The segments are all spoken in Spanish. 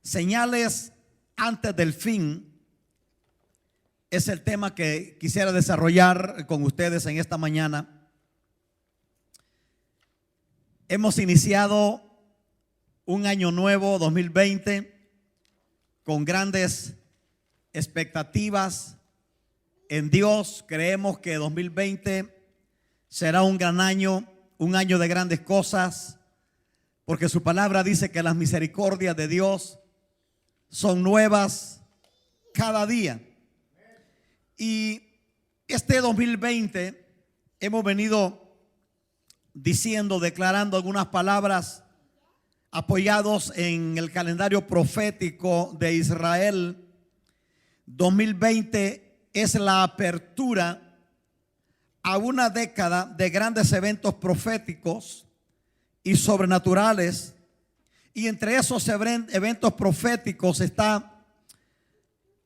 Señales antes del fin es el tema que quisiera desarrollar con ustedes en esta mañana. Hemos iniciado un año nuevo, 2020, con grandes expectativas en Dios. Creemos que 2020 será un gran año, un año de grandes cosas, porque su palabra dice que las misericordias de Dios son nuevas cada día. Y este 2020 hemos venido diciendo, declarando algunas palabras apoyados en el calendario profético de Israel. 2020 es la apertura a una década de grandes eventos proféticos y sobrenaturales, y entre esos eventos proféticos está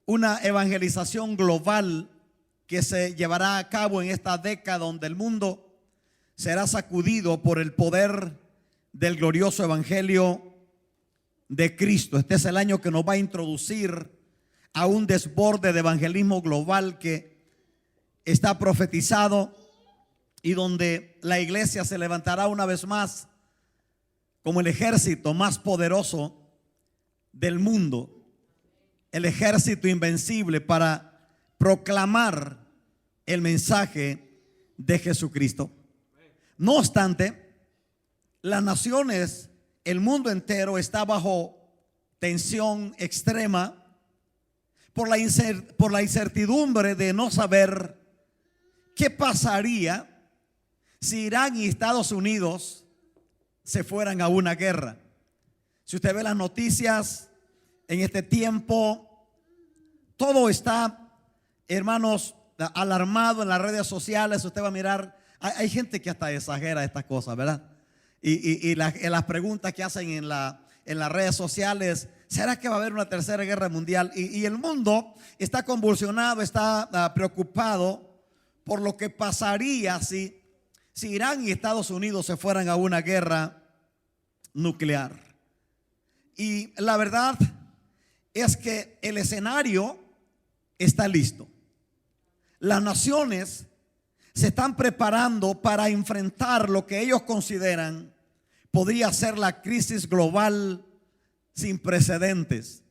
una evangelización global que se llevará a cabo en esta década, donde el mundo será sacudido por el poder del glorioso evangelio de Cristo. Este es el año que nos va a introducir a un desborde de evangelismo global que está profetizado, y donde la iglesia se levantará una vez más como el ejército más poderoso del mundo, el ejército invencible para proclamar el mensaje de Jesucristo. No obstante, las naciones, el mundo entero está bajo tensión extrema por la incertidumbre de no saber qué pasaría si Irán y Estados Unidos se fueran a una guerra. Si usted ve las noticias en este tiempo, todo está, hermanos, alarmado en las redes sociales. Usted va a mirar, hay gente que hasta exagera estas cosas, ¿verdad? Y las preguntas que hacen en las redes sociales: ¿será que va a haber una tercera guerra mundial? Y el mundo está convulsionado, está preocupado por lo que pasaría si Irán y Estados Unidos se fueran a una guerra nuclear. Y la verdad es que el escenario está listo. Las naciones se están preparando para enfrentar lo que ellos consideran podría ser la crisis global sin precedentes.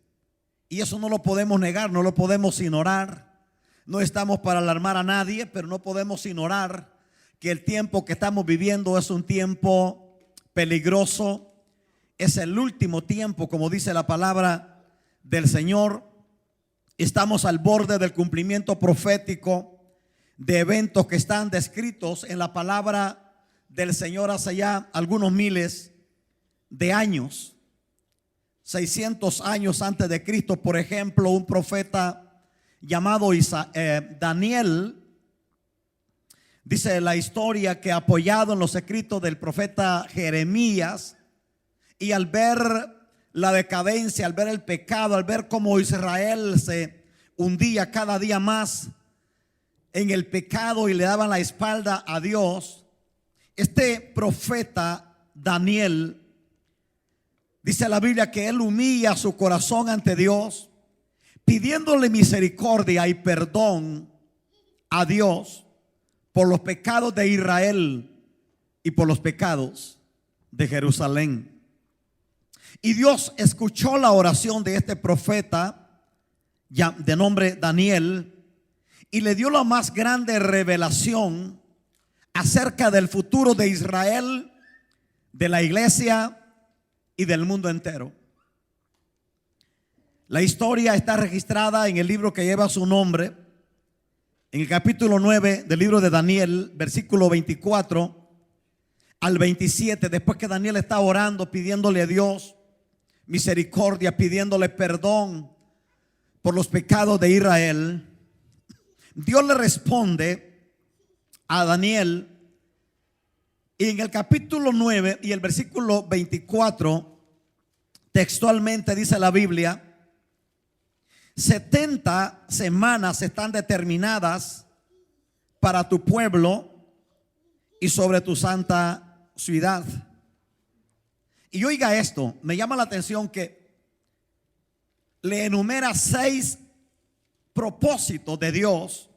Y eso no lo podemos negar, no lo podemos ignorar. No estamos para alarmar a nadie, pero no podemos ignorar que el tiempo que estamos viviendo es un tiempo peligroso. Es el último tiempo, como dice la palabra del Señor. Estamos al borde del cumplimiento profético de eventos que están descritos en la palabra del Señor hace ya algunos miles de años. 600 años antes de Cristo, por ejemplo, un profeta llamado Daniel, dice la historia que, apoyado en los escritos del profeta Jeremías, y al ver la decadencia, al ver el pecado, al ver cómo Israel se hundía cada día más en el pecado y le daban la espalda a Dios, este profeta Daniel, dice la Biblia que él humilla su corazón ante Dios, pidiéndole misericordia y perdón a Dios por los pecados de Israel y por los pecados de Jerusalén. Y Dios escuchó la oración de este profeta de nombre Daniel y le dio la más grande revelación acerca del futuro de Israel, de la iglesia y del mundo entero. La historia está registrada en el libro que lleva su nombre, en el capítulo 9 del libro de Daniel, versículo 24 al 27. Después que Daniel está orando, pidiéndole a Dios misericordia, pidiéndole perdón por los pecados de Israel, Dios le responde a Daniel, y en el capítulo 9 y el versículo 24 textualmente dice la Biblia: 70 semanas están determinadas para tu pueblo y sobre tu santa ciudad. Y oiga esto, me llama la atención que le enumera 6 propósitos de Dios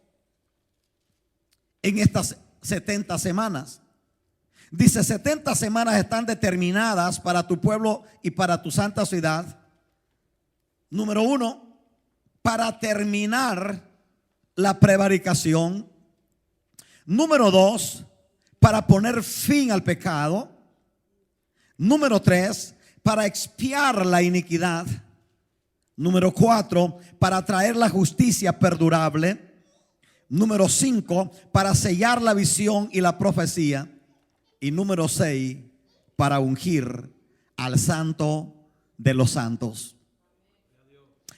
en estas 70 semanas. Dice: 70 semanas están determinadas para tu pueblo y para tu santa ciudad. Número 1, para terminar la prevaricación. Número 2, para poner fin al pecado. Número 3, para expiar la iniquidad. Número 4, para traer la justicia perdurable. Número 5, para sellar la visión y la profecía. Y número 6, para ungir al santo de los santos.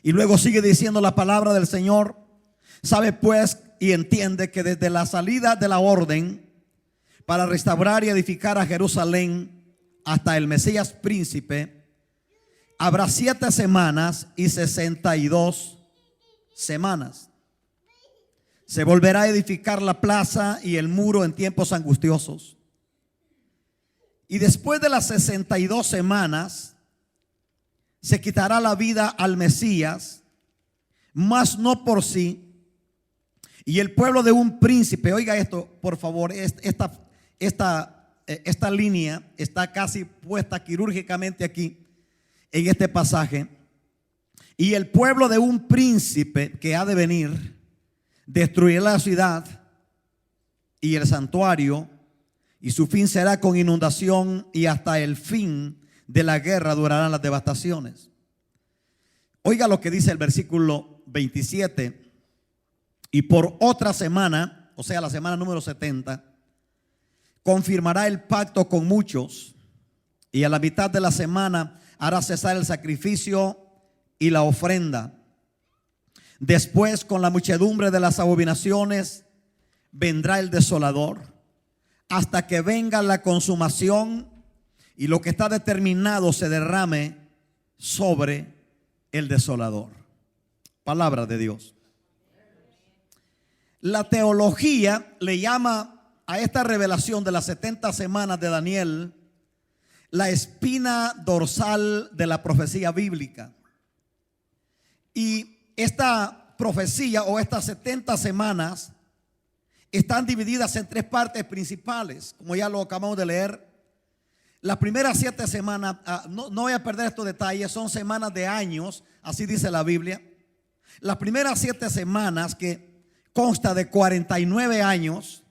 Y luego sigue diciendo la palabra del Señor: sabe pues y entiende que desde la salida de la orden para restaurar y edificar a Jerusalén hasta el Mesías príncipe, habrá 7 semanas y 62 semanas. Se volverá a edificar la plaza y el muro en tiempos angustiosos. Y después de las 62 semanas se quitará la vida al Mesías, mas no por sí. Y el pueblo de un príncipe, oiga esto por favor, esta línea está casi puesta quirúrgicamente aquí en este pasaje. Y el pueblo de un príncipe que ha de venir destruirá la ciudad y el santuario, y su fin será con inundación, y hasta el fin de la guerra durarán las devastaciones. Oiga lo que dice el versículo 27: y por otra semana, o sea la semana número 70, confirmará el pacto con muchos, y a la mitad de la semana hará cesar el sacrificio y la ofrenda. Después, con la muchedumbre de las abominaciones, vendrá el desolador, hasta que venga la consumación y lo que está determinado se derrame sobre el desolador. Palabra de Dios. La teología le llama a esta revelación de las 70 semanas de Daniel la espina dorsal de la profecía bíblica. Y esta profecía, o estas 70 semanas, están divididas en 3 partes principales, como ya lo acabamos de leer. Las primeras 7 semanas, no voy a perder estos detalles, son semanas de años, así dice la Biblia. Las primeras 7 semanas, que consta de 49 años,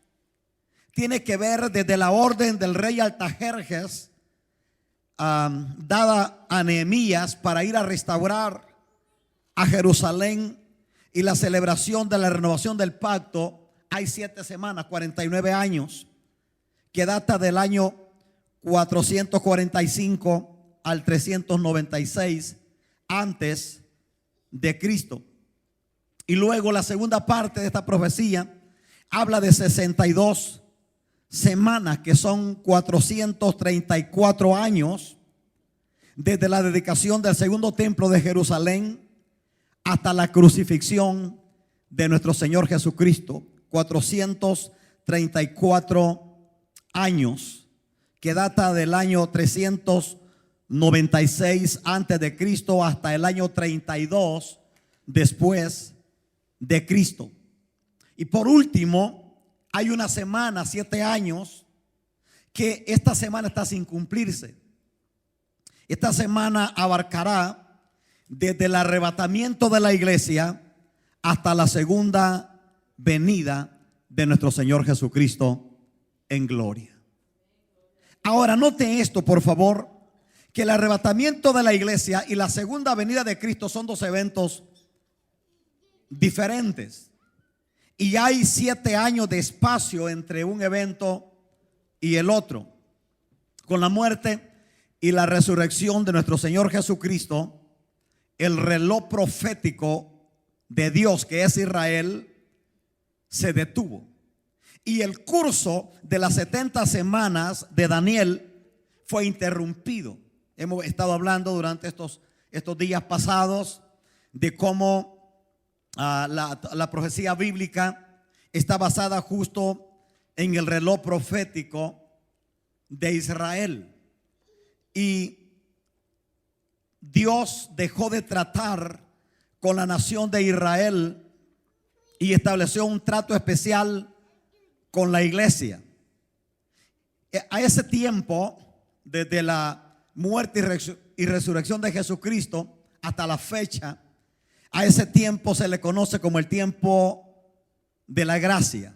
tiene que ver desde la orden del rey Artajerjes, dada a Nehemías para ir a restaurar a Jerusalén, y la celebración de la renovación del pacto. Hay 7 semanas, 49 años, que data del año 445 al 396 antes de Cristo. Y luego la segunda parte de esta profecía habla de 62 semanas, que son 434 años, desde la dedicación del segundo templo de Jerusalén hasta la crucifixión de nuestro Señor Jesucristo. 434 años, que data del año 396 antes de Cristo hasta el año 32 después de Cristo. Y por último, hay una semana, 7 años, que esta semana está sin cumplirse. Esta semana abarcará desde el arrebatamiento de la iglesia hasta la segunda venida de nuestro Señor Jesucristo en gloria. Ahora note esto por favor, que el arrebatamiento de la iglesia y la segunda venida de Cristo son 2 eventos diferentes, y hay 7 años de espacio entre un evento y el otro. Con la muerte y la resurrección de nuestro Señor Jesucristo, el reloj profético de Dios, que es Israel, se detuvo, y el curso de las 70 semanas de Daniel fue interrumpido. Hemos estado hablando durante estos días pasados de cómo la profecía bíblica está basada justo en el reloj profético de Israel, y Dios dejó de tratar con la nación de Israel y estableció un trato especial con la iglesia. A ese tiempo, desde la muerte y resurrección de Jesucristo hasta la fecha, a ese tiempo se le conoce como el tiempo de la gracia.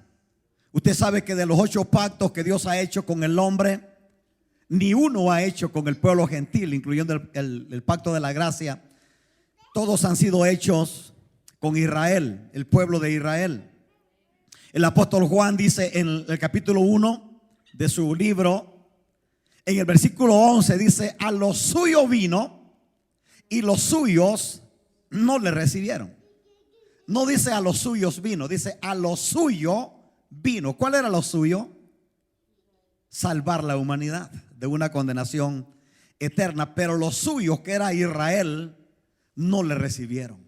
Usted sabe que de los 8 pactos que Dios ha hecho con el hombre, ni uno ha hecho con el pueblo gentil, incluyendo el pacto de la gracia. Todos han sido hechos con Israel, el pueblo de Israel. El apóstol Juan dice en el capítulo 1 de su libro, en el versículo 11 dice: a los suyos vino y los suyos no le recibieron. No dice a los suyos vino, dice a lo suyo vino. ¿Cuál era lo suyo? Salvar la humanidad de una condenación eterna. Pero los suyos, que era Israel, no le recibieron.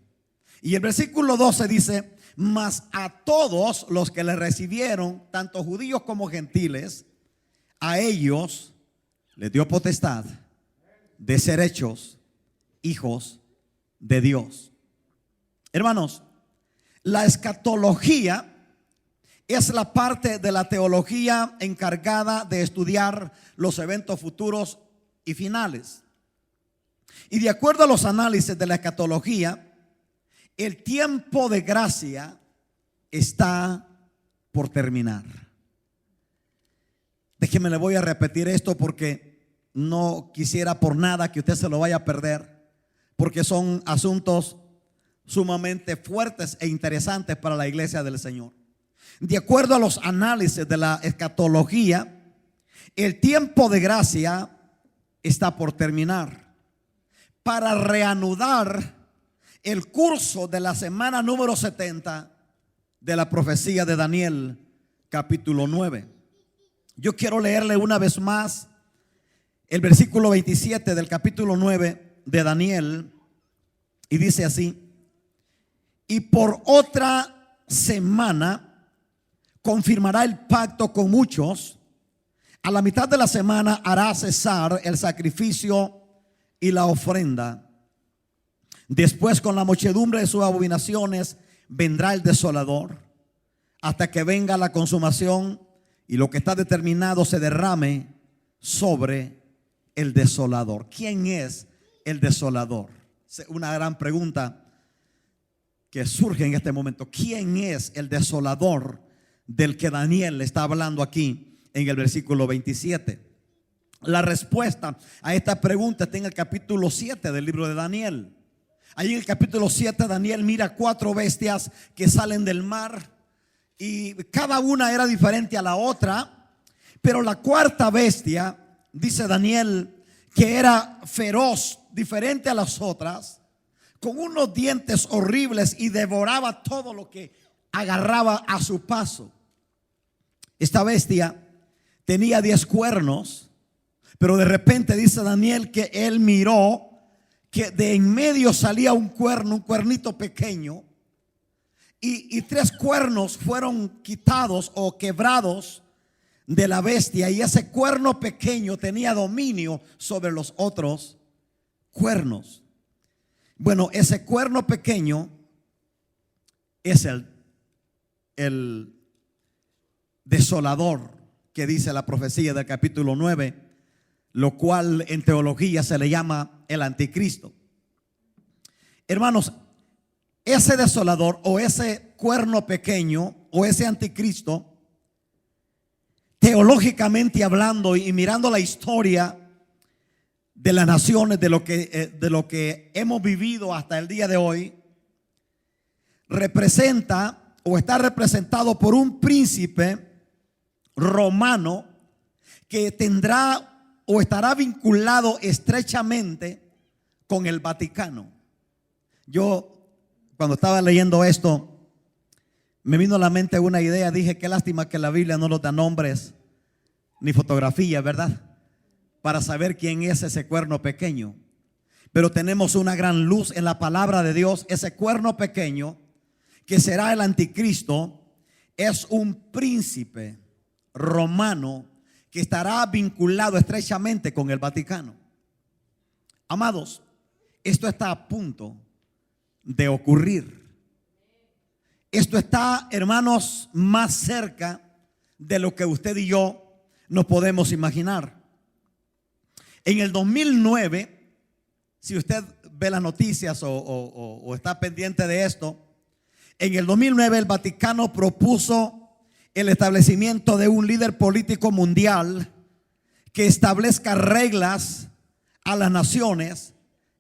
Y el versículo 12 dice: mas a todos los que le recibieron, tanto judíos como gentiles, a ellos les dio potestad de ser hechos hijos de Dios. Hermanos, la escatología es la parte de la teología encargada de estudiar los eventos futuros y finales. Y de acuerdo a los análisis de la escatología, el tiempo de gracia está por terminar. Déjeme, le voy a repetir esto porque no quisiera por nada que usted se lo vaya a perder, porque son asuntos sumamente fuertes e interesantes para la iglesia del Señor. De acuerdo a los análisis de la escatología, el tiempo de gracia está por terminar para reanudar el curso de la semana número 70 de la profecía de Daniel, capítulo 9. Yo quiero leerle una vez más el versículo 27 del capítulo 9 de Daniel, y dice así: y por otra semana confirmará el pacto con muchos. A la mitad de la semana hará cesar el sacrificio y la ofrenda. Después, con la muchedumbre de sus abominaciones, vendrá el desolador, hasta que venga la consumación y lo que está determinado se derrame sobre el desolador. ¿Quién es el desolador? Una gran pregunta que surge en este momento. ¿Quién es el desolador del que Daniel le está hablando aquí en el versículo 27? La respuesta a esta pregunta está en el capítulo 7 del libro de Daniel. Ahí en el capítulo 7 Daniel mira 4 bestias que salen del mar, y cada una era diferente a la otra, pero la cuarta bestia, dice Daniel, que era feroz, diferente a las otras, con unos dientes horribles, y devoraba todo lo que agarraba a su paso. Esta bestia tenía 10 cuernos, pero de repente dice Daniel que él miró que de en medio salía un cuerno, un cuernito pequeño, y 3 cuernos fueron quitados o quebrados de la bestia, y ese cuerno pequeño tenía dominio sobre los otros cuernos. Bueno, ese cuerno pequeño es el desolador que dice la profecía del capítulo 9, lo cual en teología se le llama el anticristo. Hermanos, ese desolador o ese cuerno pequeño o ese anticristo, teológicamente hablando y mirando la historia de las naciones, de lo que hemos vivido hasta el día de hoy, representa o está representado por un príncipe romano que tendrá o estará vinculado estrechamente con el Vaticano. Yo, cuando estaba leyendo esto, me vino a la mente una idea. Dije: qué lástima que la Biblia no nos da nombres ni fotografías, ¿verdad?, para saber quién es ese cuerno pequeño. Pero tenemos una gran luz en la palabra de Dios. Ese cuerno pequeño, que será el anticristo, es un príncipe romano que estará vinculado estrechamente con el Vaticano. Amados, esto está a punto de ocurrir. Esto está, hermanos, más cerca de lo que usted y yo nos podemos imaginar. En el 2009, si usted ve las noticias o está pendiente de esto, en el 2009 el Vaticano propuso el establecimiento de un líder político mundial que establezca reglas a las naciones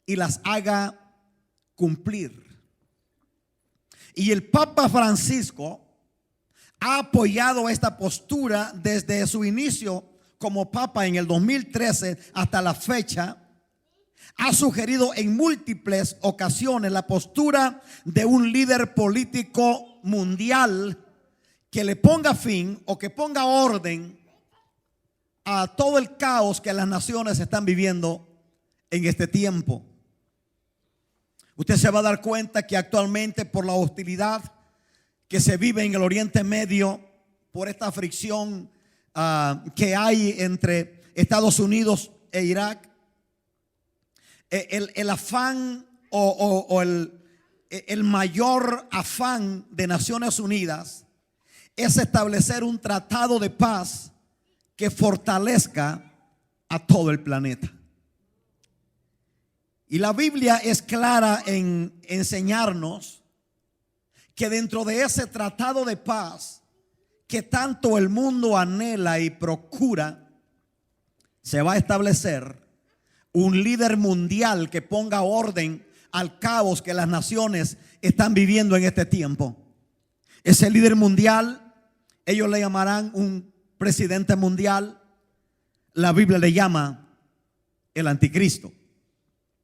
y las haga cumplir. Y el Papa Francisco ha apoyado esta postura desde su inicio como Papa en el 2013 hasta la fecha. Ha sugerido en múltiples ocasiones la postura de un líder político mundial que le ponga fin o que ponga orden a todo el caos que las naciones están viviendo en este tiempo. Usted se va a dar cuenta que actualmente, por la hostilidad que se vive en el Oriente Medio, por esta fricción que hay entre Estados Unidos e Irak, el afán o el mayor afán de Naciones Unidas es establecer un tratado de paz que fortalezca a todo el planeta. Y la Biblia es clara en enseñarnos que dentro de ese tratado de paz que tanto el mundo anhela y procura, se va a establecer un líder mundial que ponga orden al caos que las naciones están viviendo en este tiempo. Ese líder mundial, ellos le llamarán un presidente mundial. La Biblia le llama el anticristo.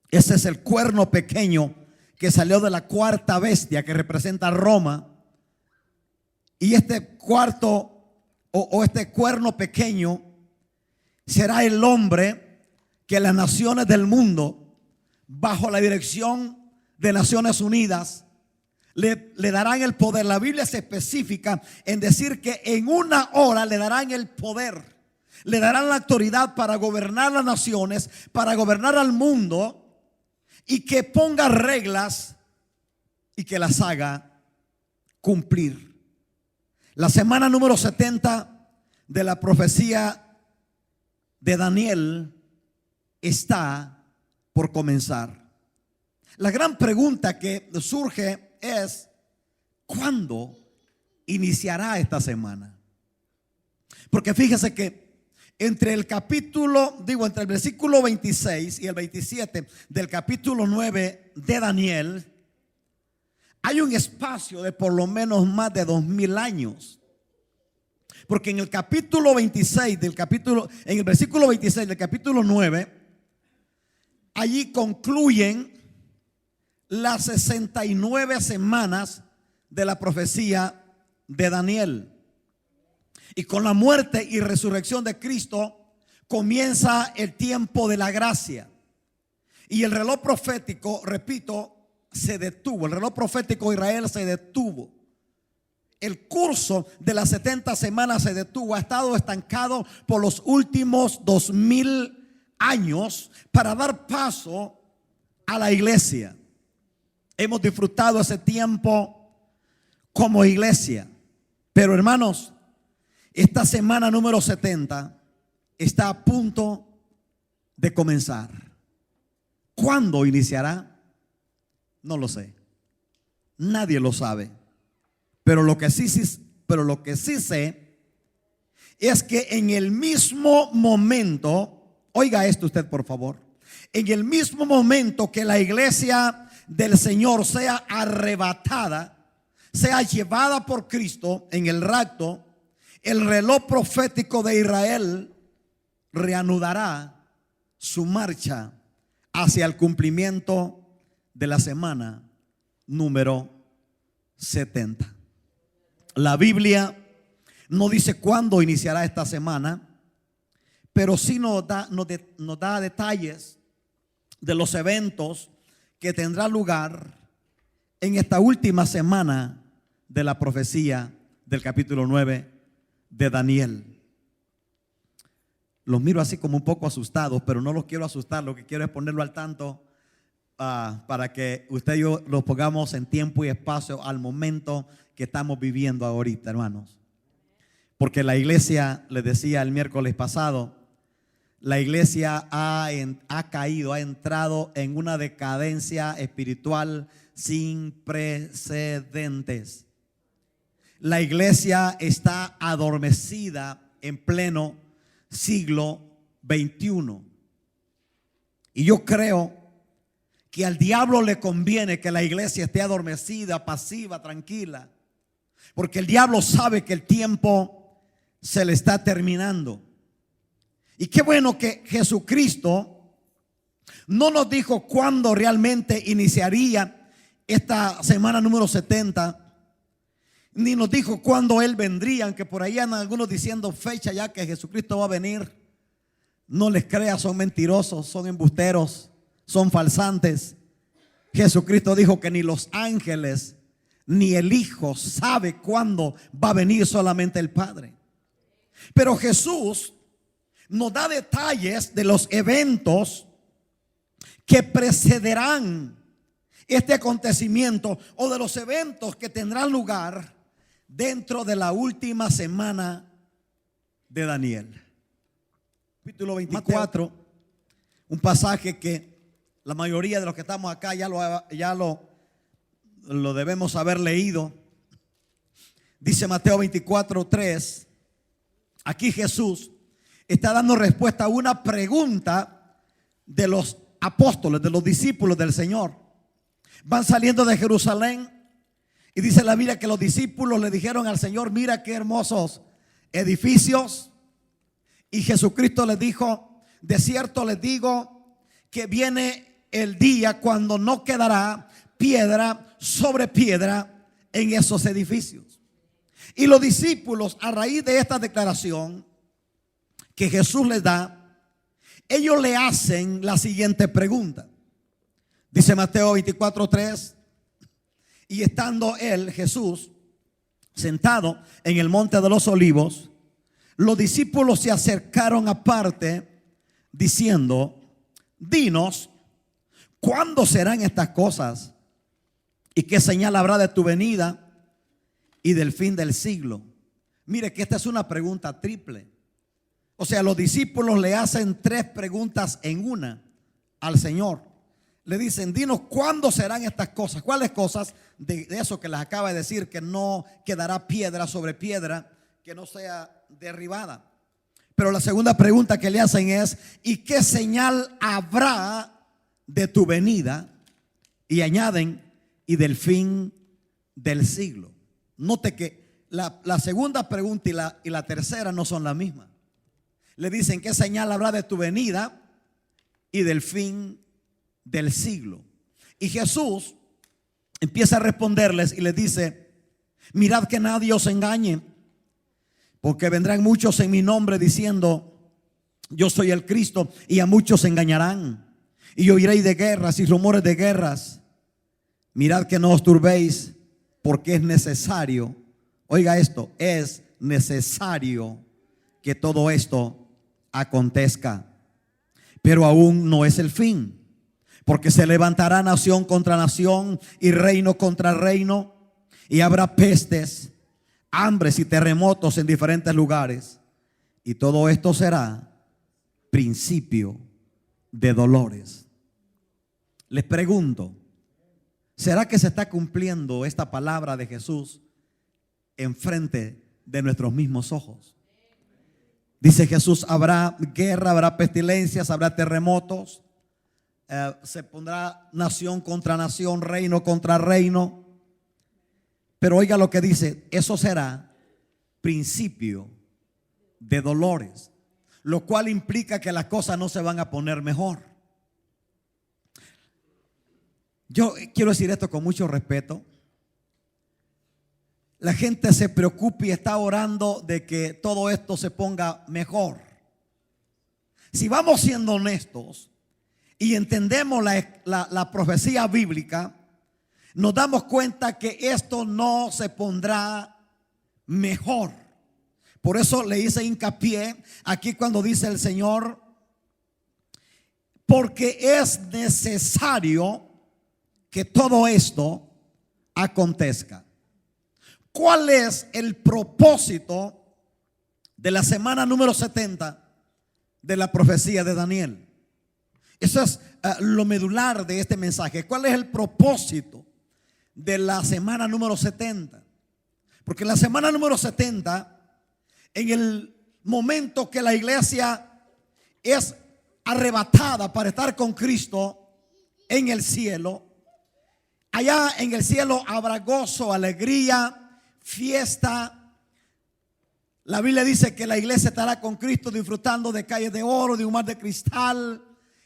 Ese es el cuerno pequeño que salió de la cuarta bestia que representa a Roma. Y este cuarto este cuerno pequeño será el hombre que las naciones del mundo, bajo la dirección de Naciones Unidas, le darán el poder. La Biblia es específica en decir que en una hora le darán el poder, le darán la autoridad para gobernar las naciones, para gobernar al mundo, y que ponga reglas y que las haga cumplir. La semana número 70 de la profecía de Daniel está por comenzar. La gran pregunta que surge es: ¿cuándo iniciará esta semana? Porque fíjese que entre el versículo 26 y el 27 del capítulo 9 de Daniel, hay un espacio de por lo menos más de 2000 años. Porque en el capítulo 26 en el versículo 26 del capítulo 9, allí concluyen las 69 semanas de la profecía de Daniel. Y con la muerte y resurrección de Cristo comienza el tiempo de la gracia. Y el reloj profético, repito, se detuvo. El reloj profético de Israel se detuvo. El curso de las 70 semanas se detuvo. Ha estado estancado por los últimos 2000 años para dar paso a la iglesia. Hemos disfrutado ese tiempo como iglesia. Pero hermanos, esta semana número 70 está a punto de comenzar. ¿Cuándo iniciará? No lo sé. Nadie lo sabe. Pero lo que sí sé es que en el mismo momento, oiga esto usted por favor, en el mismo momento que la iglesia del Señor sea arrebatada, sea llevada por Cristo en el rapto, el reloj profético de Israel reanudará su marcha hacia el cumplimiento de la semana número 70. La Biblia no dice cuándo iniciará esta semana, pero sí nos da detalles de los eventos que tendrá lugar en esta última semana de la profecía del capítulo 9 de Daniel. Los miro así como un poco asustados, pero no los quiero asustar. Lo que quiero es ponerlo al tanto para que usted y yo lo pongamos en tiempo y espacio al momento que estamos viviendo ahorita, hermanos. Porque la iglesia, les decía el miércoles pasado, la iglesia ha caído, ha entrado en una decadencia espiritual sin precedentes. La iglesia está adormecida en pleno siglo XXI. Y yo creo que al diablo le conviene que la iglesia esté adormecida, pasiva, tranquila, porque el diablo sabe que el tiempo se le está terminando. Y qué bueno que Jesucristo no nos dijo cuándo realmente iniciaría esta semana número 70, ni nos dijo cuándo Él vendría, aunque por ahí andan algunos diciendo fecha ya que Jesucristo va a venir. No les creas, son mentirosos, son embusteros, son falsantes. Jesucristo dijo que ni los ángeles ni el Hijo sabe cuándo va a venir, solamente el Padre. Pero Jesús nos da detalles de los eventos que precederán este acontecimiento, o de los eventos que tendrán lugar dentro de la última semana de Daniel. Capítulo 24, un pasaje que la mayoría de los que estamos acá ya lo debemos haber leído. Dice Mateo 24:3. Aquí Jesús está dando respuesta a una pregunta de los apóstoles, de los discípulos del Señor. Van saliendo de Jerusalén y dice la Biblia que los discípulos le dijeron al Señor: mira qué hermosos edificios. Y Jesucristo les dijo: de cierto les digo que viene el día cuando no quedará piedra sobre piedra en esos edificios. Y los discípulos, a raíz de esta declaración que Jesús les da, ellos le hacen la siguiente pregunta. Dice Mateo 24:3: y estando él, Jesús, sentado en el monte de los olivos, los discípulos se acercaron aparte diciendo: dinos, ¿cuándo serán estas cosas? ¿Y qué señal habrá de tu venida y del fin del siglo? Mire que esta es una pregunta triple. O sea, los discípulos le hacen tres preguntas en una al Señor. Le dicen: dinos, ¿cuándo serán estas cosas? ¿Cuáles cosas? De eso que les acaba de decir, que no quedará piedra sobre piedra, que no sea derribada. Pero la segunda pregunta que le hacen es: ¿y qué señal habrá de tu venida? Y añaden: y del fin del siglo. Note que la segunda pregunta y la tercera no son las mismas. Le dicen: ¿qué señal habrá de tu venida y del fin del siglo? Y Jesús empieza a responderles y les dice: mirad que nadie os engañe, porque vendrán muchos en mi nombre diciendo: yo soy el Cristo, y a muchos se engañarán. Y oiréis de guerras y rumores de guerras. Mirad que no os turbéis, porque es necesario, oiga esto, es necesario que todo esto acontezca. Pero aún no es el fin, porque se levantará nación contra nación y reino contra reino, y habrá pestes, hambres y terremotos en diferentes lugares, y todo esto será principio de dolores. Les pregunto, ¿será que se está cumpliendo esta palabra de Jesús enfrente de nuestros mismos ojos? Dice Jesús: habrá guerra, habrá pestilencias, habrá terremotos, se pondrá nación contra nación, reino contra reino. Pero oiga lo que dice: eso será principio de dolores, lo cual implica que las cosas no se van a poner mejor. Yo quiero decir esto con mucho respeto. La gente se preocupa y está orando de que todo esto se ponga mejor. Si vamos siendo honestos y entendemos la profecía bíblica, nos damos cuenta que esto no se pondrá mejor. Por eso le hice hincapié aquí cuando dice el Señor: porque es necesario que todo esto acontezca. ¿Cuál es el propósito de la semana número 70 de la profecía de Daniel? Eso es lo medular de este mensaje. ¿Cuál es el propósito de la semana número 70? Porque en la semana número 70, en el momento que la iglesia es arrebatada para estar con Cristo en el cielo, allá en el cielo habrá gozo, alegría, fiesta. La Biblia dice que la iglesia estará con Cristo disfrutando de calles de oro, de un mar de cristal,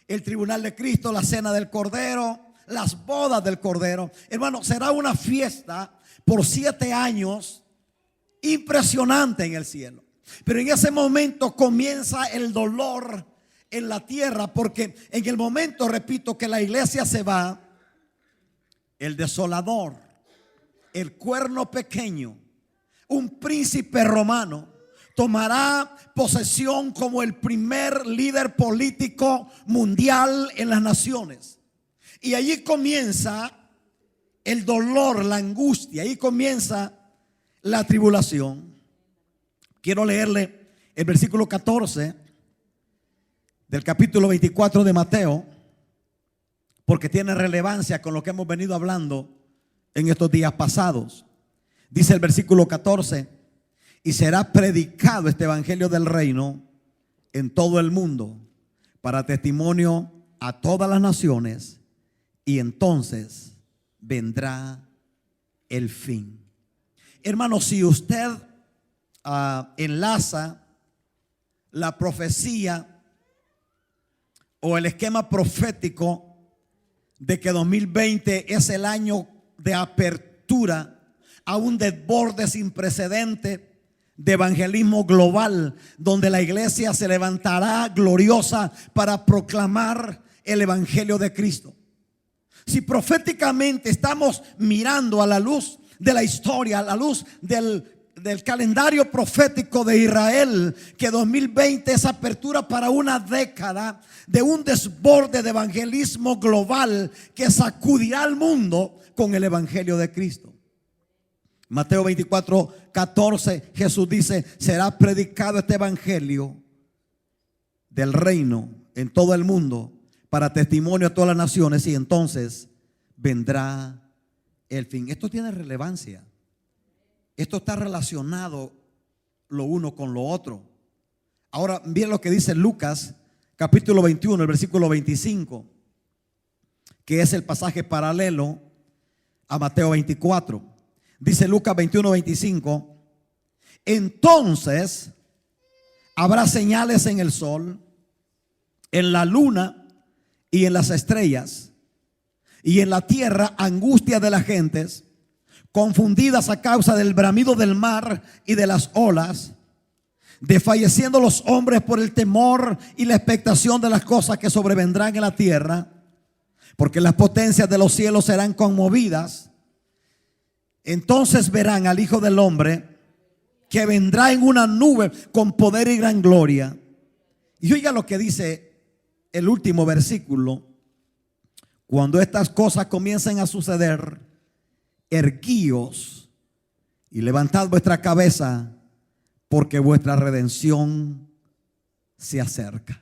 el tribunal de Cristo, la cena del Cordero, las bodas del Cordero. Hermano, será una fiesta por 7 años impresionante en el cielo. Pero en ese momento comienza el dolor en la tierra, porque en el momento, repito, que la iglesia se va, el desolador, el cuerno pequeño, un príncipe romano, tomará posesión como el primer líder político mundial en las naciones. Y allí comienza el dolor, la angustia, ahí comienza la tribulación. Quiero leerle el versículo 14 del capítulo 24 de Mateo, porque tiene relevancia con lo que hemos venido hablando en estos días pasados. Dice el versículo 14: y será predicado este evangelio del reino en todo el mundo para testimonio a todas las naciones, y entonces vendrá el fin. Hermano, si usted enlaza la profecía o el esquema profético de que 2020 es el año de apertura a un desborde sin precedente de evangelismo global, donde la iglesia se levantará gloriosa para proclamar el evangelio de Cristo. Si proféticamente estamos mirando a la luz de la historia, a la luz del calendario profético de Israel, que 2020 es apertura para una década de un desborde de evangelismo global que sacudirá al mundo con el evangelio de Cristo. Mateo 24, 14, Jesús dice: será predicado este evangelio del reino en todo el mundo para testimonio a todas las naciones, y entonces vendrá el fin. Esto tiene relevancia. Esto está relacionado lo uno con lo otro. Ahora bien lo que dice Lucas capítulo 21, el versículo 25, que es el pasaje paralelo a Mateo 24. Dice Lucas 21, 25: entonces habrá señales en el sol, en la luna y en las estrellas, y en la tierra angustia de las gentes, confundidas a causa del bramido del mar y de las olas, desfalleciendo los hombres por el temor y la expectación de las cosas que sobrevendrán en la tierra, porque las potencias de los cielos serán conmovidas. Entonces verán al Hijo del Hombre, que vendrá en una nube con poder y gran gloria. Y oiga lo que dice el último versículo: cuando estas cosas comiencen a suceder, erguíos y levantad vuestra cabeza, porque vuestra redención se acerca.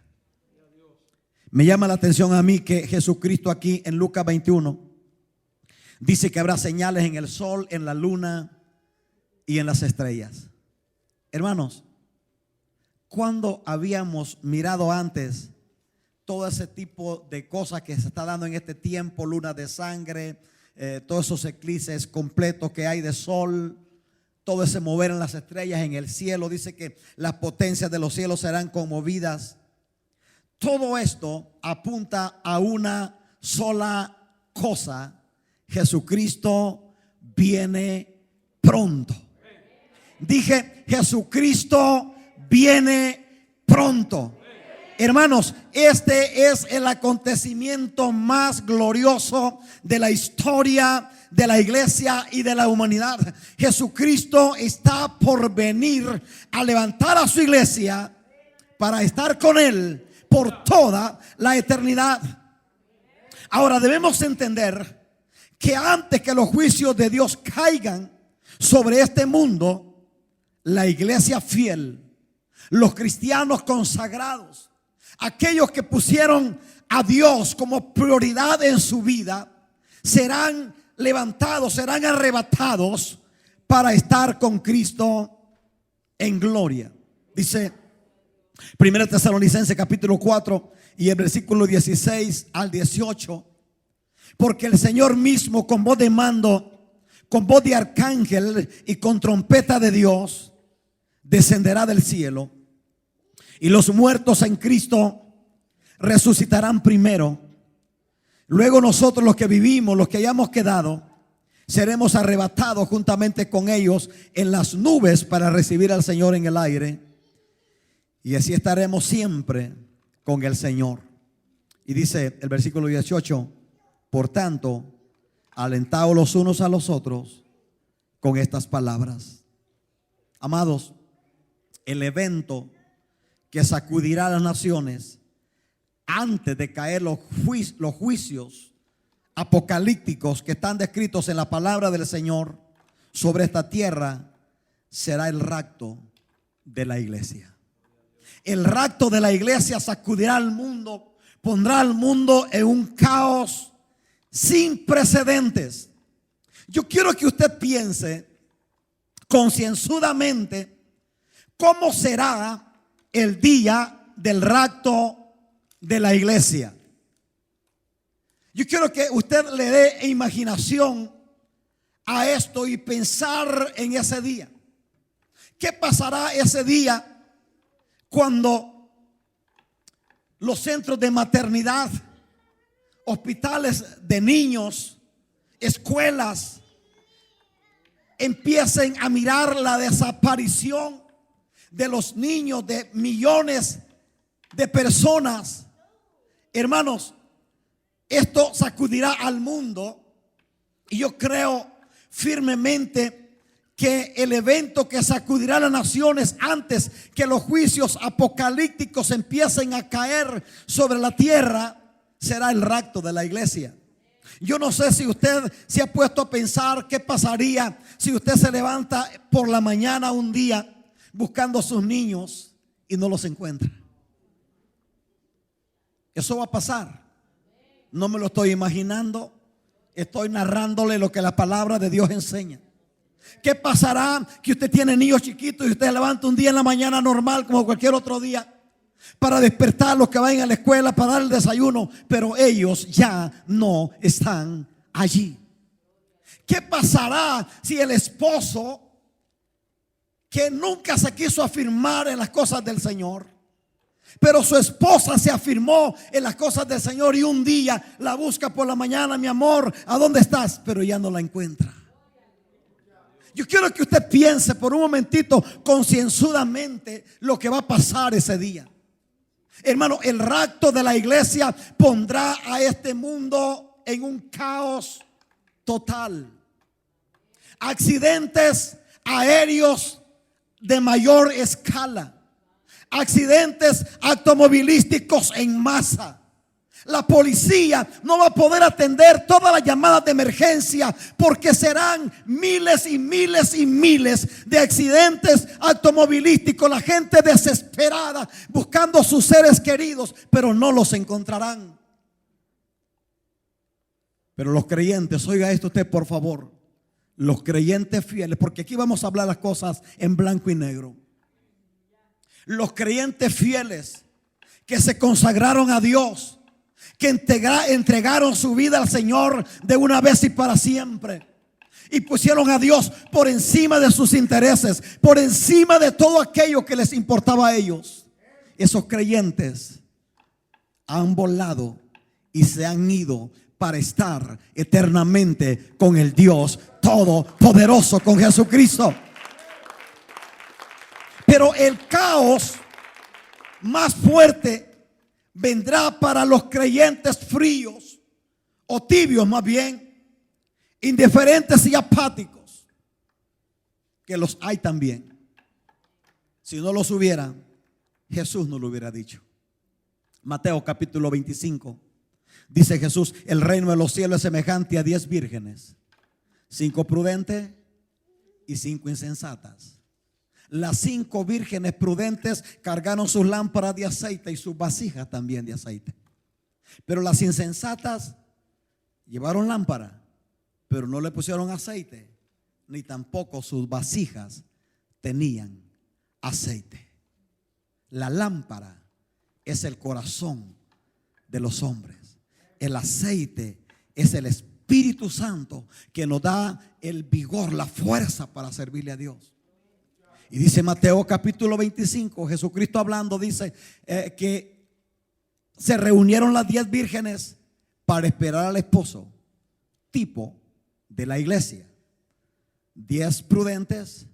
Me llama la atención a mí que Jesucristo aquí en Lucas 21 dice que habrá señales en el sol, en la luna y en las estrellas. Hermanos, ¿cuándo habíamos mirado antes todo ese tipo de cosas que se está dando en este tiempo? Luna de sangre, todos esos eclipses completos que hay de sol, todo ese mover en las estrellas, en el cielo. Dice que las potencias de los cielos serán conmovidas. Todo esto apunta a una sola cosa: Jesucristo viene pronto. Dije, Jesucristo viene pronto. Hermanos, este es el acontecimiento más glorioso de la historia de la iglesia y de la humanidad. Jesucristo está por venir a levantar a su iglesia para estar con Él por toda la eternidad. Ahora debemos entender que antes que los juicios de Dios caigan sobre este mundo, la iglesia fiel, los cristianos consagrados, aquellos que pusieron a Dios como prioridad en su vida, serán levantados, serán arrebatados para estar con Cristo en gloria. Dice 1 Tesalonicenses capítulo 4 y el versículo 16 al 18. Porque el Señor mismo, con voz de mando, con voz de arcángel y con trompeta de Dios, descenderá del cielo, y los muertos en Cristo resucitarán primero. Luego nosotros, los que vivimos, los que hayamos quedado, seremos arrebatados juntamente con ellos en las nubes para recibir al Señor en el aire, y así estaremos siempre con el Señor. Y dice el versículo 18: por tanto, alentaos los unos a los otros con estas palabras. Amados, el evento que sacudirá a las naciones antes de caer los juicios apocalípticos que están descritos en la palabra del Señor sobre esta tierra será el rapto de la iglesia. El rapto de la iglesia sacudirá al mundo, pondrá al mundo en un caos sin precedentes. Yo quiero que usted piense concienzudamente cómo será el día del rapto de la iglesia. Yo quiero que usted le dé imaginación a esto y pensar en ese día. ¿Qué pasará ese día cuando los centros de maternidad, hospitales de niños, escuelas empiecen a mirar la desaparición de los niños, de millones de personas? Hermanos, esto sacudirá al mundo, y yo creo firmemente que el evento que sacudirá a las naciones antes que los juicios apocalípticos empiecen a caer sobre la tierra será el rapto de la iglesia. Yo no sé si usted se ha puesto a pensar qué pasaría si usted se levanta por la mañana un día buscando a sus niños y no los encuentra. Eso va a pasar. No me lo estoy imaginando, estoy narrándole lo que la palabra de Dios enseña. ¿Qué pasará que usted tiene niños chiquitos y usted se levanta un día en la mañana normal como cualquier otro día para despertar a los que vayan a la escuela, para dar el desayuno, pero ellos ya no están allí? ¿Qué pasará si el esposo, que nunca se quiso afirmar en las cosas del Señor, pero su esposa se afirmó en las cosas del Señor, y un día la busca por la mañana? Mi amor, ¿a dónde estás? Pero ya no la encuentra. Yo quiero que usted piense por un momentito concienzudamente lo que va a pasar ese día. Hermano, el rapto de la iglesia pondrá a este mundo en un caos total. Accidentes aéreos de mayor escala, accidentes automovilísticos en masa. La policía no va a poder atender todas las llamadas de emergencia porque serán miles y miles y miles de accidentes automovilísticos. La gente desesperada buscando a sus seres queridos, pero no los encontrarán. Pero los creyentes, oiga esto usted por favor, los creyentes fieles, porque aquí vamos a hablar las cosas en blanco y negro. Los creyentes fieles que se consagraron a Dios, que entregaron su vida al Señor de una vez y para siempre, y pusieron a Dios por encima de sus intereses, por encima de todo aquello que les importaba a ellos. Esos creyentes han volado y se han ido para estar eternamente con el Dios Todopoderoso, con Jesucristo. Pero el caos más fuerte vendrá para los creyentes fríos, o tibios más bien, indiferentes y apáticos, que los hay también. Si no los hubiera, Jesús no lo hubiera dicho. Mateo capítulo 25, Dice Jesús: el reino de los cielos es semejante a 10 vírgenes, 5 prudentes y 5 insensatas. Las 5 vírgenes prudentes cargaron sus lámparas de aceite y sus vasijas también de aceite. Pero las insensatas llevaron lámpara, pero no le pusieron aceite, ni tampoco sus vasijas tenían aceite. La lámpara es el corazón de los hombres. El aceite es el Espíritu Santo que nos da el vigor, la fuerza para servirle a Dios. Y dice Mateo capítulo 25, Jesucristo hablando, dice que se reunieron las 10 vírgenes para esperar al esposo, tipo de la iglesia. 10 prudentes,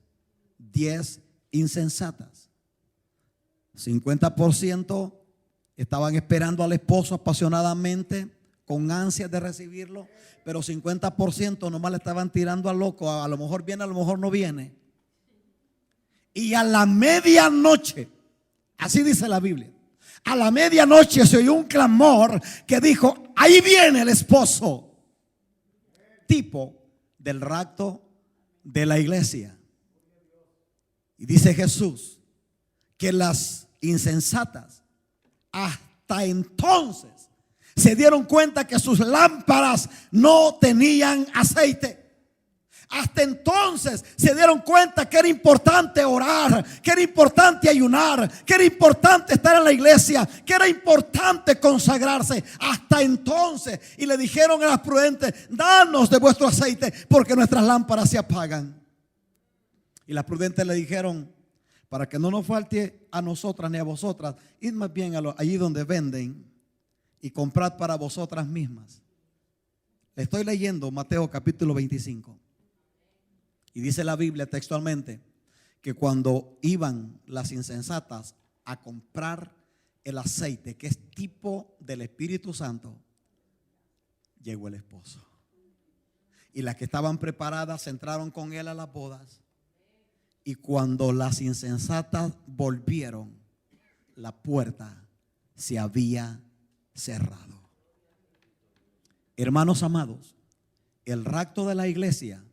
10 insensatas. 50% estaban esperando al esposo apasionadamente, con ansias de recibirlo, pero 50% nomás le estaban tirando al loco. A lo mejor viene, a lo mejor no viene. Y a la medianoche, así dice la Biblia, a la medianoche se oyó un clamor que dijo: ahí viene el esposo. Tipo del rapto de la iglesia. Y dice Jesús que las insensatas hasta entonces se dieron cuenta que sus lámparas no tenían aceite. Hasta entonces se dieron cuenta que era importante orar, que era importante ayunar, que era importante estar en la iglesia, que era importante consagrarse. Hasta entonces. Y le dijeron a las prudentes: danos de vuestro aceite, porque nuestras lámparas se apagan. Y las prudentes le dijeron: para que no nos falte a nosotras ni a vosotras, id más bien allí donde venden y comprad para vosotras mismas. Le estoy leyendo Mateo capítulo 25. Y dice la Biblia textualmente que cuando iban las insensatas a comprar el aceite, que es tipo del Espíritu Santo, llegó el esposo. Y las que estaban preparadas entraron con él a las bodas. Y cuando las insensatas volvieron, la puerta se había cerrado. Hermanos amados, el rapto de la iglesia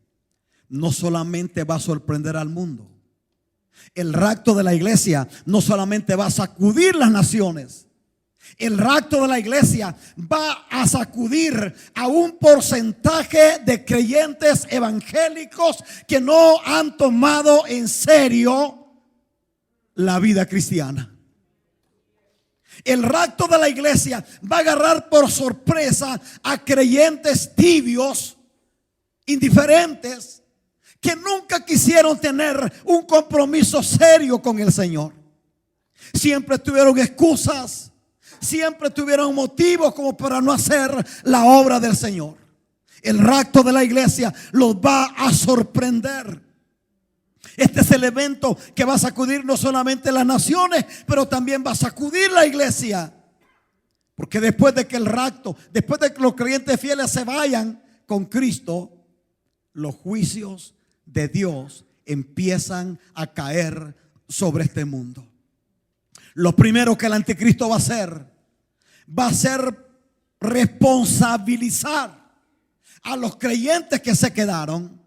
no solamente va a sorprender al mundo. El rapto de la iglesia no solamente va a sacudir las naciones. El rapto de la iglesia va a sacudir a un porcentaje de creyentes evangélicos que no han tomado en serio la vida cristiana. El rapto de la iglesia va a agarrar por sorpresa a creyentes tibios, indiferentes, que nunca quisieron tener un compromiso serio con el Señor. Siempre tuvieron excusas, siempre tuvieron motivos como para no hacer la obra del Señor. El rapto de la iglesia los va a sorprender. Este es el evento que va a sacudir no solamente las naciones, pero también va a sacudir la iglesia. Porque después de que el rapto, después de que los creyentes fieles se vayan con Cristo, los juicios de Dios empiezan a caer sobre este mundo. Lo primero que el anticristo va a ser responsabilizar a los creyentes que se quedaron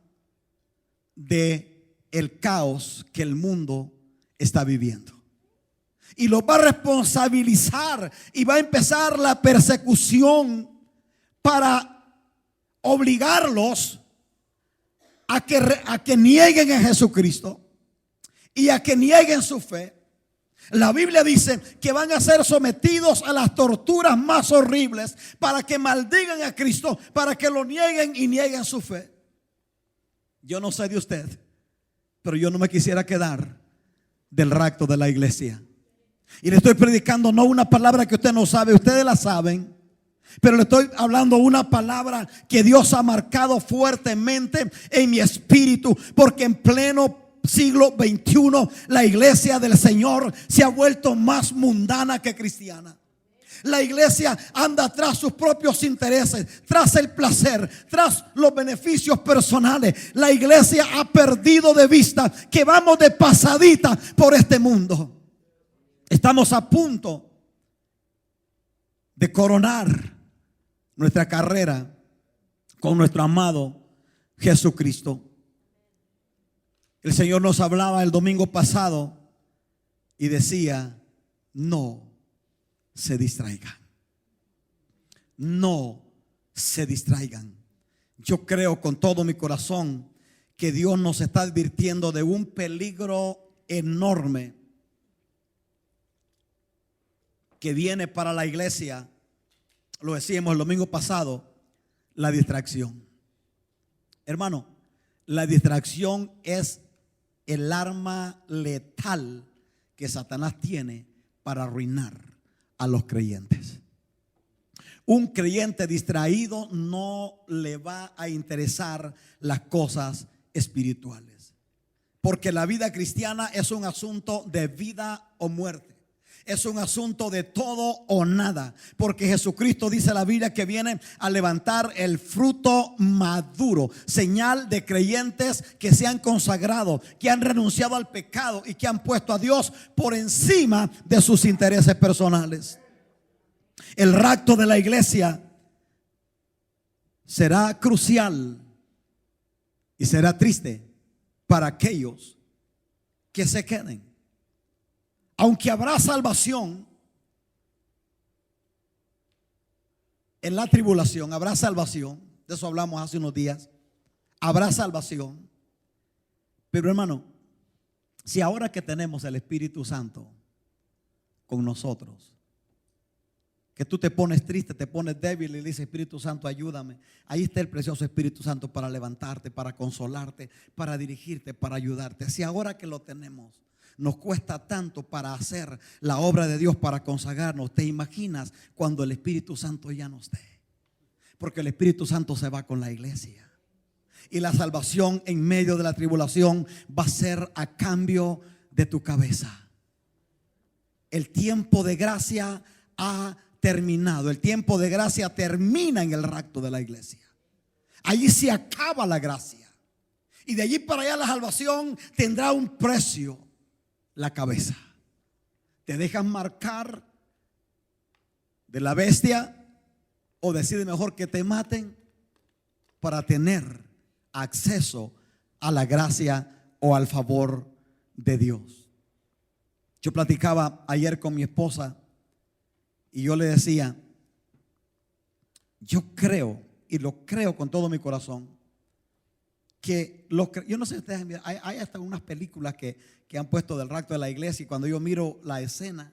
de el caos que el mundo está viviendo. Y los va a responsabilizar y va a empezar la persecución para obligarlos a que nieguen a Jesucristo y a que nieguen su fe. La Biblia dice que van a ser sometidos a las torturas más horribles para que maldigan a Cristo, para que lo nieguen y nieguen su fe. Yo no sé de usted, pero yo no me quisiera quedar del rapto de la iglesia. Y le estoy predicando no una palabra que usted no sabe, ustedes la saben, pero le estoy hablando una palabra que Dios ha marcado fuertemente en mi espíritu, porque en pleno siglo XXI la iglesia del Señor se ha vuelto más mundana que cristiana. La iglesia anda tras sus propios intereses, tras el placer, tras los beneficios personales. La iglesia ha perdido de vista que vamos de pasadita por este mundo. Estamos a punto de coronar nuestra carrera con nuestro amado Jesucristo. El Señor nos hablaba el domingo pasado y decía: no se distraigan. No se distraigan. Yo creo con todo mi corazón que Dios nos está advirtiendo de un peligro enorme que viene para la iglesia. Lo decíamos el domingo pasado: la distracción. Hermano, la distracción es el arma letal que Satanás tiene para arruinar a los creyentes. Un creyente distraído no le va a interesar las cosas espirituales, porque la vida cristiana es un asunto de vida o muerte. Es un asunto de todo o nada, porque Jesucristo, dice la Biblia, que viene a levantar el fruto maduro, señal de creyentes que se han consagrado, que han renunciado al pecado y que han puesto a Dios por encima de sus intereses personales. El rapto de la iglesia será crucial y será triste para aquellos que se queden. Aunque habrá salvación en la tribulación, habrá salvación. De eso hablamos hace unos días. Habrá salvación. Pero hermano, si ahora que tenemos el Espíritu Santo con nosotros, que tú te pones triste, te pones débil y le dices: Espíritu Santo, ayúdame. Ahí está el precioso Espíritu Santo para levantarte, para consolarte, para dirigirte, para ayudarte. Si ahora que lo tenemos nos cuesta tanto para hacer la obra de Dios, para consagrarnos, ¿te imaginas cuando el Espíritu Santo ya no esté? Porque el Espíritu Santo se va con la iglesia. Y la salvación en medio de la tribulación va a ser a cambio de tu cabeza. El tiempo de gracia ha terminado. El tiempo de gracia termina en el rapto de la iglesia. Allí se acaba la gracia. Y de allí para allá la salvación tendrá un precio: la cabeza. ¿Te dejas marcar de la bestia o decides mejor que te maten para tener acceso a la gracia o al favor de Dios? Yo platicaba ayer con mi esposa y yo le decía: yo creo, y lo creo con todo mi corazón, que yo no sé si ustedes miran, hay hasta unas películas que han puesto del rapto de la iglesia, y cuando yo miro la escena,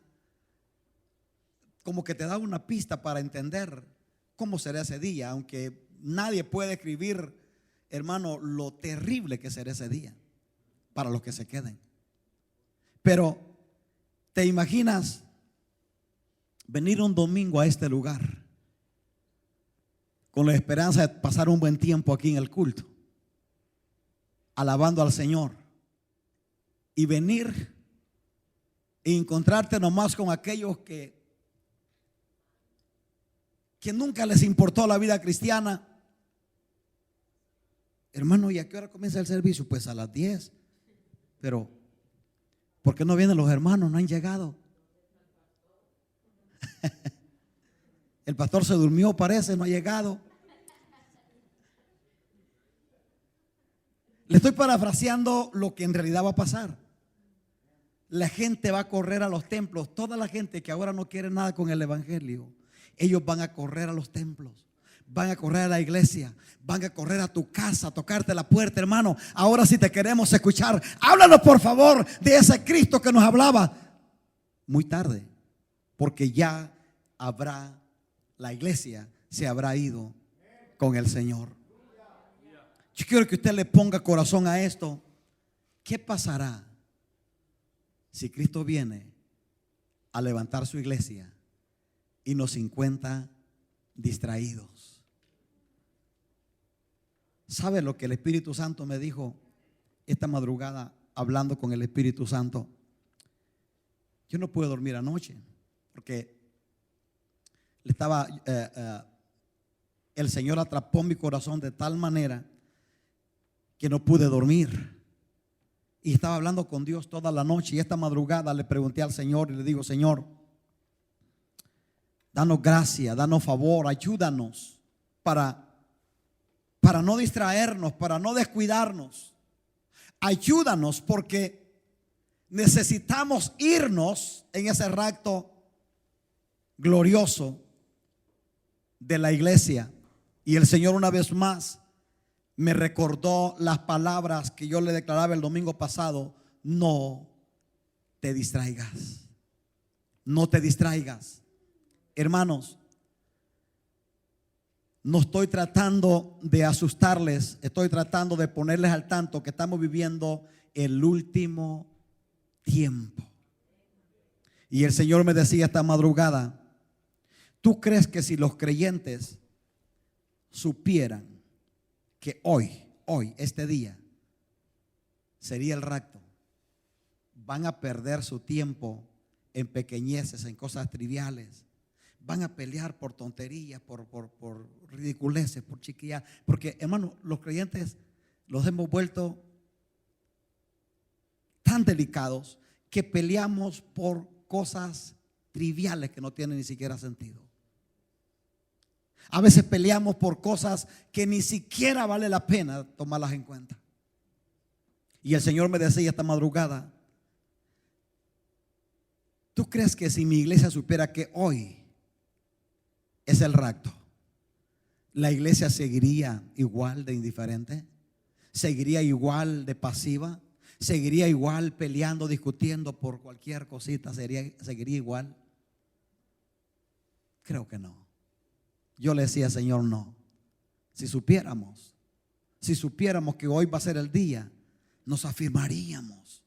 como que te da una pista para entender cómo será ese día, aunque nadie puede escribir, hermano, lo terrible que será ese día para los que se queden. Pero ¿te imaginas venir un domingo a este lugar con la esperanza de pasar un buen tiempo aquí en el culto, alabando al Señor, y venir e encontrarte nomás con aquellos que nunca les importó la vida cristiana? Hermano, ¿y a qué hora comienza el servicio? Pues a las 10. Pero ¿por qué no vienen los hermanos? No han llegado. El pastor se durmió, parece, no ha llegado. Le estoy parafraseando lo que en realidad va a pasar. La gente va a correr a los templos. Toda la gente que ahora no quiere nada con el evangelio, ellos van a correr a los templos, van a correr a la iglesia, van a correr a tu casa, a tocarte la puerta. Hermano, ahora si te queremos escuchar, háblanos por favor de ese Cristo que nos hablaba. Muy tarde, porque ya habrá, la iglesia se habrá ido con el Señor. Yo quiero que usted le ponga corazón a esto. ¿Qué pasará si Cristo viene a levantar su iglesia y nos encuentra distraídos? ¿Sabe lo que el Espíritu Santo me dijo esta madrugada hablando con el Espíritu Santo? Yo no pude dormir anoche porque el Señor atrapó mi corazón de tal manera que no pude dormir. Y estaba hablando con Dios toda la noche. Y esta madrugada le pregunté al Señor y le digo: Señor, danos gracia, danos favor, ayúdanos para, para no distraernos, para no descuidarnos. Ayúdanos porque necesitamos irnos en ese rapto glorioso de la iglesia. Y el Señor una vez más me recordó las palabras que yo le declaraba el domingo pasado: no te distraigas, no te distraigas. Hermanos, no estoy tratando de asustarles, estoy tratando de ponerles al tanto que estamos viviendo el último tiempo. Y el Señor me decía esta madrugada: ¿tú crees que si los creyentes supieran que hoy, este día, sería el rapto, van a perder su tiempo en pequeñeces, en cosas triviales? Van a pelear por tonterías, por ridiculeces, por chiquillas. Porque, hermano, los creyentes los hemos vuelto tan delicados que peleamos por cosas triviales que no tienen ni siquiera sentido. A veces peleamos por cosas que ni siquiera vale la pena tomarlas en cuenta. Y el Señor me decía esta madrugada: ¿tú crees que si mi iglesia supiera que hoy es el rapto, la iglesia seguiría igual de indiferente? ¿Seguiría igual de pasiva? ¿Seguiría igual peleando, discutiendo por cualquier cosita? ¿Seguiría igual? Creo que no. Yo le decía: Señor, no. Si supiéramos que hoy va a ser el día, nos afirmaríamos,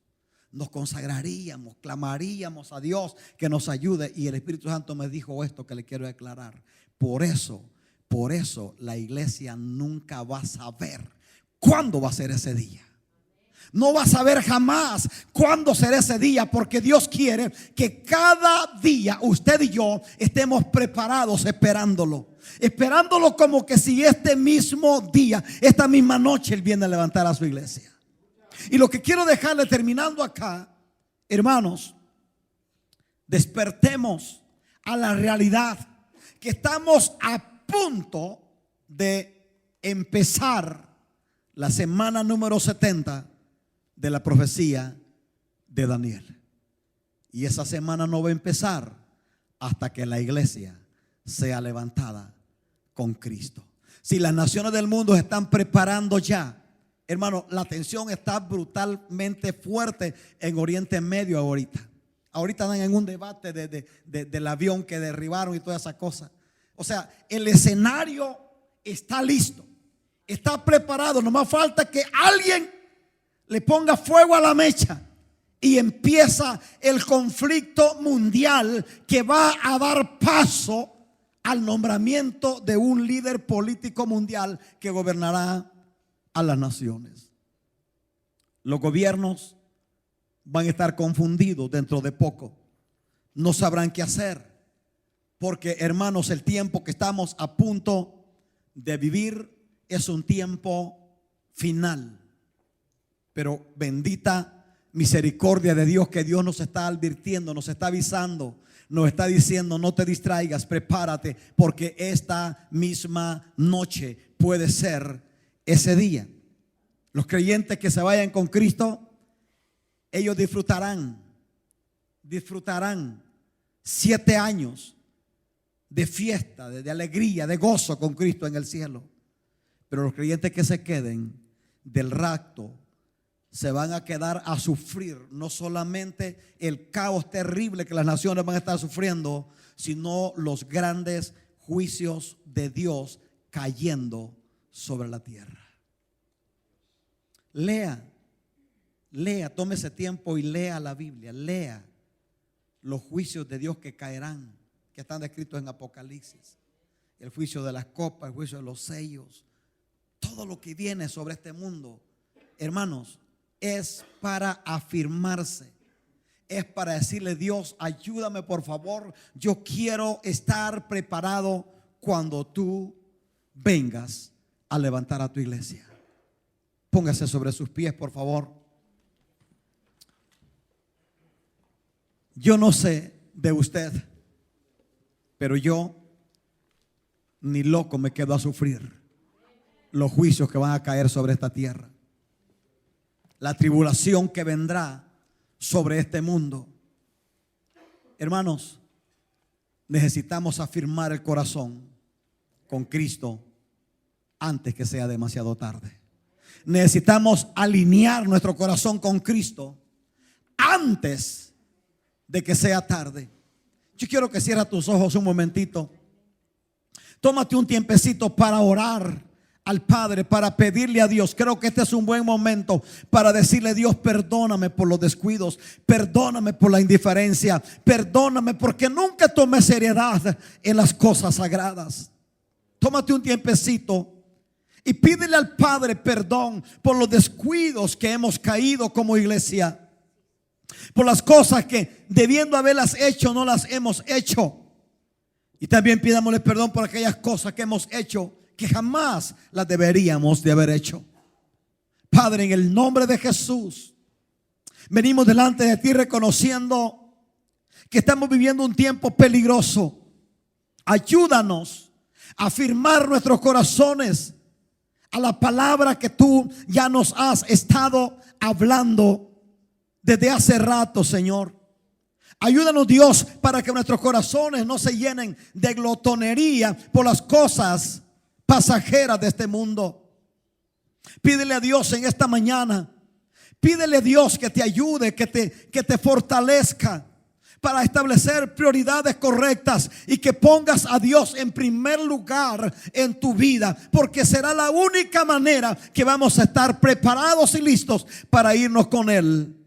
nos consagraríamos, clamaríamos a Dios que nos ayude. Y el Espíritu Santo me dijo esto que le quiero declarar: por eso la iglesia nunca va a saber cuándo va a ser ese día. No va a saber jamás cuándo será ese día, porque Dios quiere que cada día usted y yo estemos preparados esperándolo como que si este mismo día, esta misma noche, Él viene a levantar a su iglesia. Y lo que quiero dejarle terminando acá, hermanos, despertemos a la realidad que estamos a punto de empezar la semana número 70 de la profecía de Daniel. Y esa semana no va a empezar hasta que la iglesia sea levantada con Cristo. Si las naciones del mundo se están preparando ya, hermano, la tensión está brutalmente fuerte en Oriente Medio ahorita. Ahorita están en un debate del avión que derribaron y toda esa cosa. O sea, el escenario está listo, está preparado. Nomás falta que alguien le ponga fuego a la mecha y empieza el conflicto mundial que va a dar paso al nombramiento de un líder político mundial que gobernará a las naciones. Los gobiernos van a estar confundidos dentro de poco. No sabrán qué hacer, porque, hermanos, el tiempo que estamos a punto de vivir es un tiempo final. Pero bendita misericordia de Dios, que Dios nos está advirtiendo, nos está avisando, nos está diciendo: no te distraigas, prepárate, porque esta misma noche puede ser ese día. Los creyentes que se vayan con Cristo, ellos disfrutarán 7 años de fiesta, de alegría, de gozo con Cristo en el cielo. Pero los creyentes que se queden del rapto se van a quedar a sufrir no solamente el caos terrible que las naciones van a estar sufriendo, sino los grandes juicios de Dios cayendo sobre la tierra. Lea, tome ese tiempo y lea la Biblia, lea los juicios de Dios que caerán, que están descritos en Apocalipsis. El juicio de las copas, el juicio de los sellos, todo lo que viene sobre este mundo, hermanos, es para afirmarse, es para decirle: Dios, ayúdame por favor, yo quiero estar preparado cuando tú vengas a levantar a tu iglesia. Póngase sobre sus pies, por favor. Yo no sé de usted, pero yo ni loco me quedo a sufrir los juicios que van a caer sobre esta tierra, la tribulación que vendrá sobre este mundo. Hermanos, necesitamos afirmar el corazón con Cristo antes que sea demasiado tarde. Necesitamos alinear nuestro corazón con Cristo antes de que sea tarde. Yo quiero que cierres tus ojos un momentito. Tómate un tiempecito para orar al Padre, para pedirle a Dios. Creo que este es un buen momento para decirle: Dios, perdóname por los descuidos, perdóname por la indiferencia, perdóname porque nunca tomé seriedad en las cosas sagradas. Tómate un tiempecito y pídele al Padre perdón por los descuidos que hemos caído como iglesia, por las cosas que debiendo haberlas hecho no las hemos hecho. Y también pidámosle perdón por aquellas cosas que hemos hecho que jamás las deberíamos de haber hecho. Padre, en el nombre de Jesús, venimos delante de ti reconociendo que estamos viviendo un tiempo peligroso. Ayúdanos a afirmar nuestros corazones a la palabra que tú ya nos has estado hablando desde hace rato, Señor. Ayúdanos, Dios, para que nuestros corazones no se llenen de glotonería por las cosas pasajeras de este mundo. Pídele a Dios en esta mañana, pídele a Dios que te ayude, que te fortalezca para establecer prioridades correctas y que pongas a Dios en primer lugar en tu vida, porque será la única manera que vamos a estar preparados y listos para irnos con Él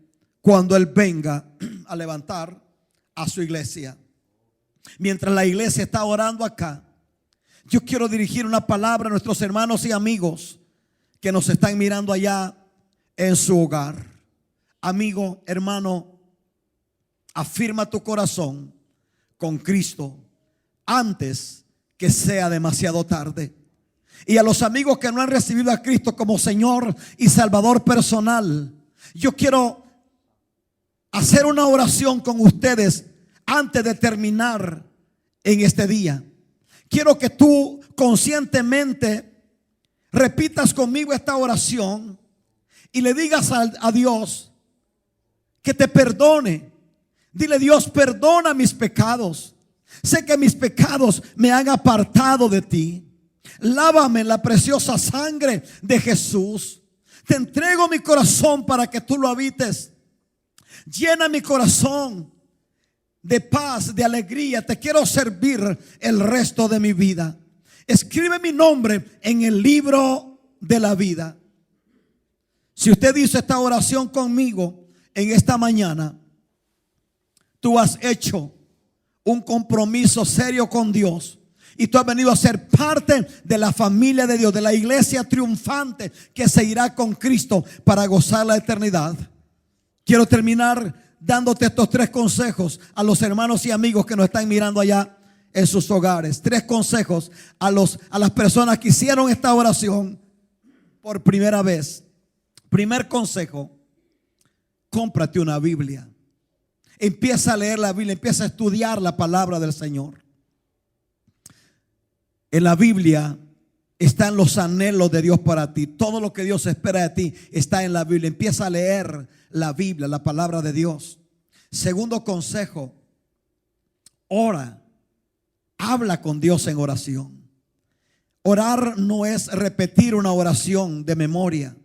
cuando Él venga a levantar a su iglesia. Mientras la iglesia está orando acá, yo quiero dirigir una palabra a nuestros hermanos y amigos que nos están mirando allá en su hogar. Amigo, hermano, afirma tu corazón con Cristo antes que sea demasiado tarde. Y a los amigos que no han recibido a Cristo como Señor y Salvador personal, yo quiero hacer una oración con ustedes antes de terminar en este día. Quiero que tú conscientemente repitas conmigo esta oración y le digas a Dios que te perdone. Dile: Dios, perdona mis pecados. Sé que mis pecados me han apartado de ti. Lávame en la preciosa sangre de Jesús. Te entrego mi corazón para que tú lo habites. Llena mi corazón de paz, de alegría. Te quiero servir el resto de mi vida. Escribe mi nombre en el libro de la vida. Si usted dice esta oración conmigo en esta mañana, tú has hecho un compromiso serio con Dios y tú has venido a ser parte de la familia de Dios, de la iglesia triunfante que se irá con Cristo para gozar la eternidad. Quiero terminar dándote estos 3 consejos a los hermanos y amigos que nos están mirando allá en sus hogares. 3 consejos a las personas que hicieron esta oración por primera vez. Primer consejo: cómprate una Biblia. Empieza a leer la Biblia, empieza a estudiar la palabra del Señor. En la Biblia están los anhelos de Dios para ti. Todo lo que Dios espera de ti está en la Biblia. Empieza a leer la Biblia, la palabra de Dios. Segundo consejo: ora. Habla con Dios en oración. Orar no es repetir una oración de memoria.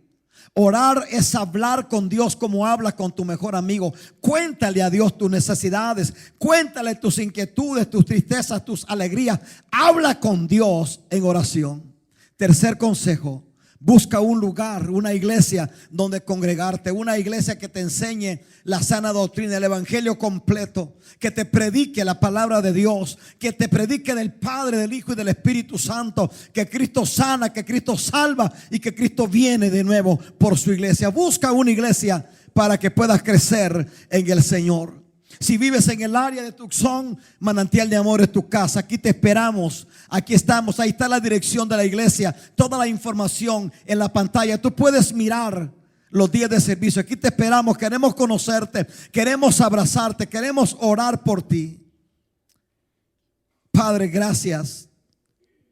Orar es hablar con Dios como hablas con tu mejor amigo. Cuéntale a Dios tus necesidades, cuéntale tus inquietudes, tus tristezas, tus alegrías. Habla con Dios en oración. Tercer consejo: busca un lugar, una iglesia donde congregarte, una iglesia que te enseñe la sana doctrina, el evangelio completo, que te predique la palabra de Dios, que te predique del Padre, del Hijo y del Espíritu Santo, que Cristo sana, que Cristo salva y que Cristo viene de nuevo por su iglesia. Busca una iglesia para que puedas crecer en el Señor. Si vives en el área de Tucson, Manantial de Amor es tu casa. Aquí te esperamos. Aquí estamos. Ahí está la dirección de la iglesia. Toda la información en la pantalla. Tú puedes mirar los días de servicio. Aquí te esperamos. Queremos conocerte. Queremos abrazarte. Queremos orar por ti. Padre, gracias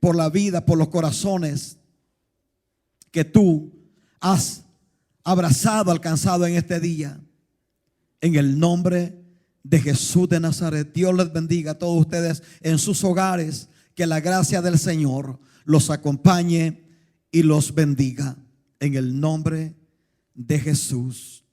por la vida, por los corazones que tú has abrazado, alcanzado en este día. En el nombre de Jesús de Nazaret, Dios les bendiga a todos ustedes en sus hogares. Que la gracia del Señor los acompañe y los bendiga. En el nombre de Jesús.